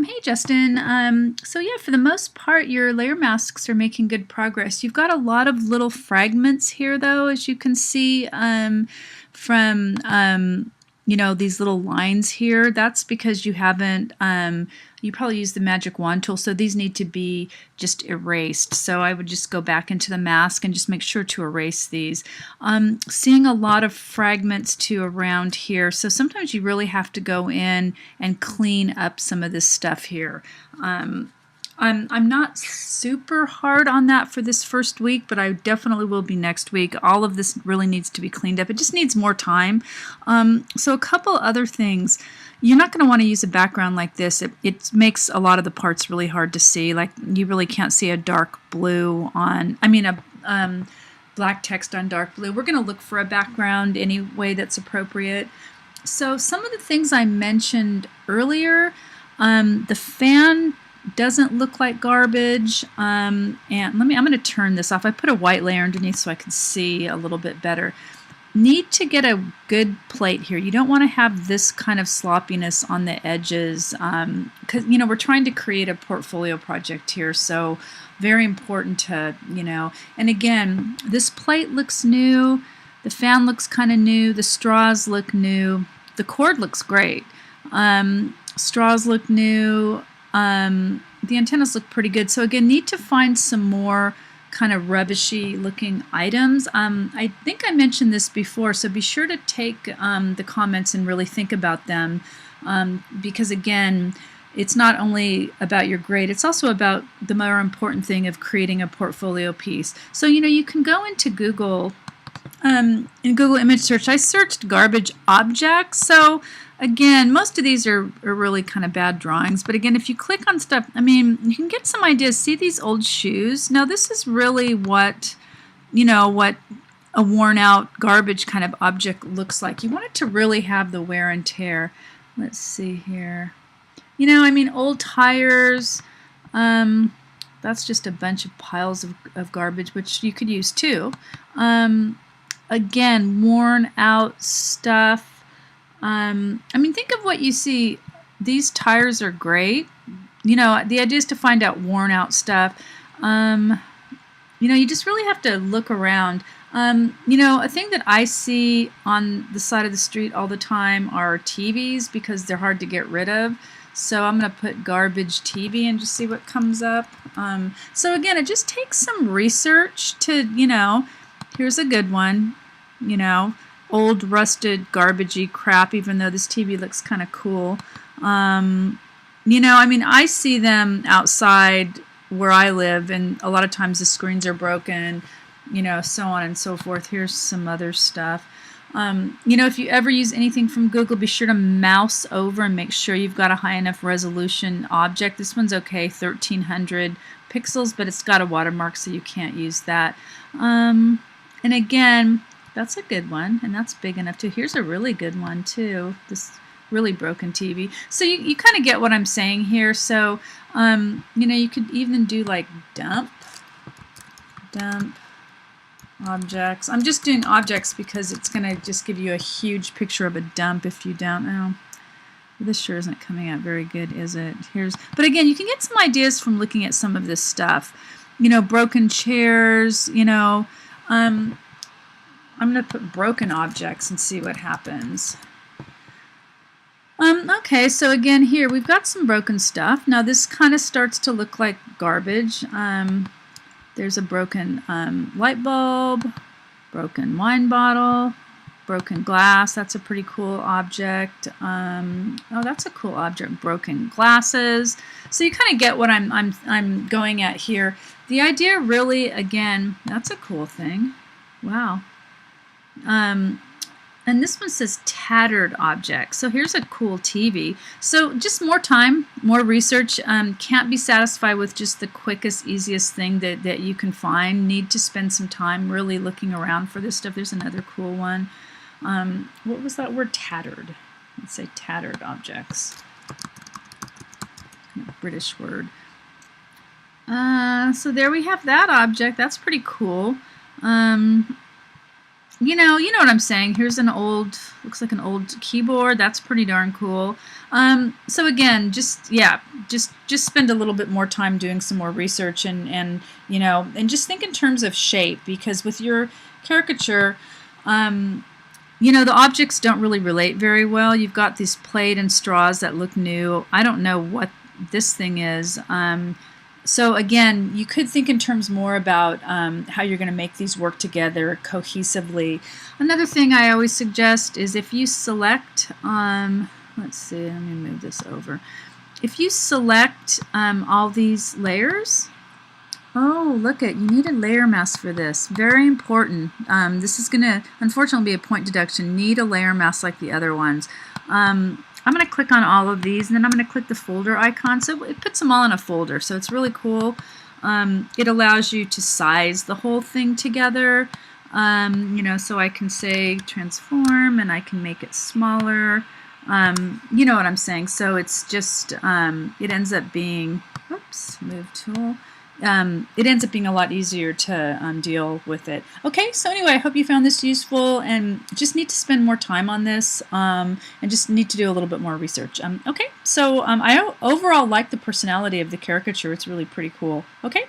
Hey Justin. So yeah, for the most part, your layer masks are making good progress. You've got a lot of little fragments here, though, as you can see from these little lines here. That's because you haven't. You probably use the magic wand tool, so these need to be just erased. So I would just go back into the mask and just make sure to erase these. Seeing a lot of fragments too around here, so sometimes you really have to go in and clean up some of this stuff here. I'm not super hard on that for this first week, but I definitely will be next week. All of this really needs to be cleaned up. It just needs more time. So a couple other things. You're not going to want to use a background like this. It makes a lot of the parts really hard to see. Like you really can't see a dark blue on, a black text on dark blue. We're going to look for a background any way that's appropriate. So some of the things I mentioned earlier, the fan doesn't look like garbage. And I'm going to turn this off. I put a white layer underneath so I can see a little bit better. Need to get a good plate here. You don't want to have this kind of sloppiness on the edges because we're trying to create a portfolio project here, so very important to and again, this plate looks new, the fan looks kind of new, the straws look new, the cord looks great, straws look new, the antennas look pretty good. So again, need to find some more kind of rubbishy looking items. I think I mentioned this before, so be sure to take the comments and really think about them because again, it's not only about your grade, it's also about the more important thing of creating a portfolio piece. So you can go into Google, in Google image search, I searched garbage objects. So again, most of these are really kind of bad drawings, but again, if you click on stuff, you can get some ideas. See these old shoes? Now this is really what what a worn out garbage kind of object looks like. You want it to really have the wear and tear. Let's see here. Old tires, that's just a bunch of piles of garbage, which you could use too. Again, worn out stuff. Think of what you see. These tires are great. The idea is to find out worn out stuff. You just really have to look around. A thing that I see on the side of the street all the time are TVs because they're hard to get rid of. So I'm going to put garbage TV and just see what comes up. So again, it just takes some research to, here's a good one, old rusted garbagey crap, even though this TV looks kind of cool. I see them outside where I live, and a lot of times the screens are broken, so on and so forth. Here's some other stuff. If you ever use anything from Google, be sure to mouse over and make sure you've got a high enough resolution object. This one's okay, 1300 pixels, but it's got a watermark, so you can't use that. And again, that's a good one, and that's big enough too. Here's a really good one too, this really broken TV. So you kind of get what I'm saying here. So, you could even do like dump objects. I'm just doing objects because it's going to just give you a huge picture of a dump if you don't know. This sure isn't coming out very good, is it? But again, you can get some ideas from looking at some of this stuff. Broken chairs, I'm going to put broken objects and see what happens. Okay, so again here we've got some broken stuff. Now this kind of starts to look like garbage. There's a broken light bulb, broken wine bottle, broken glass. That's a pretty cool object. Oh, that's a cool object. Broken glasses. So you kind of get what I'm going at here. The idea really, again, that's a cool thing. Wow. And this one says tattered objects. So here's a cool TV. So just more time, more research. Can't be satisfied with just the quickest, easiest thing that you can find. Need to spend some time really looking around for this stuff. There's another cool one. What was that word? Tattered. Let's say tattered objects. British word. So there we have that object. That's pretty cool. you know what I'm saying. Here's an old, looks like an old keyboard. That's pretty darn cool. So again, just yeah, just spend a little bit more time doing some more research and you know, and just think in terms of shape, because with your caricature, you know, the objects don't really relate very well. You've got these plate and straws that look new. I don't know what this thing is. So again, you could think in terms more about how you're going to make these work together cohesively. Another thing I always suggest is if you select, let's see, let me move this over. If you select all these layers, oh, look at, you need a layer mask for this. Very important. This is going to, unfortunately, be a point deduction. Need a layer mask like the other ones. I'm going to click on all of these, and then I'm going to click the folder icon. So it puts them all in a folder, so it's really cool. It allows you to size the whole thing together. You know, so I can say transform, and I can make it smaller. You know what I'm saying. So it's just, it ends up being, oops, move tool. It ends up being a lot easier to deal with it. Okay, so anyway, I hope you found this useful, and just need to spend more time on this, and just need to do a little bit more research. Okay, so I overall like the personality of the caricature. It's really pretty cool. Okay.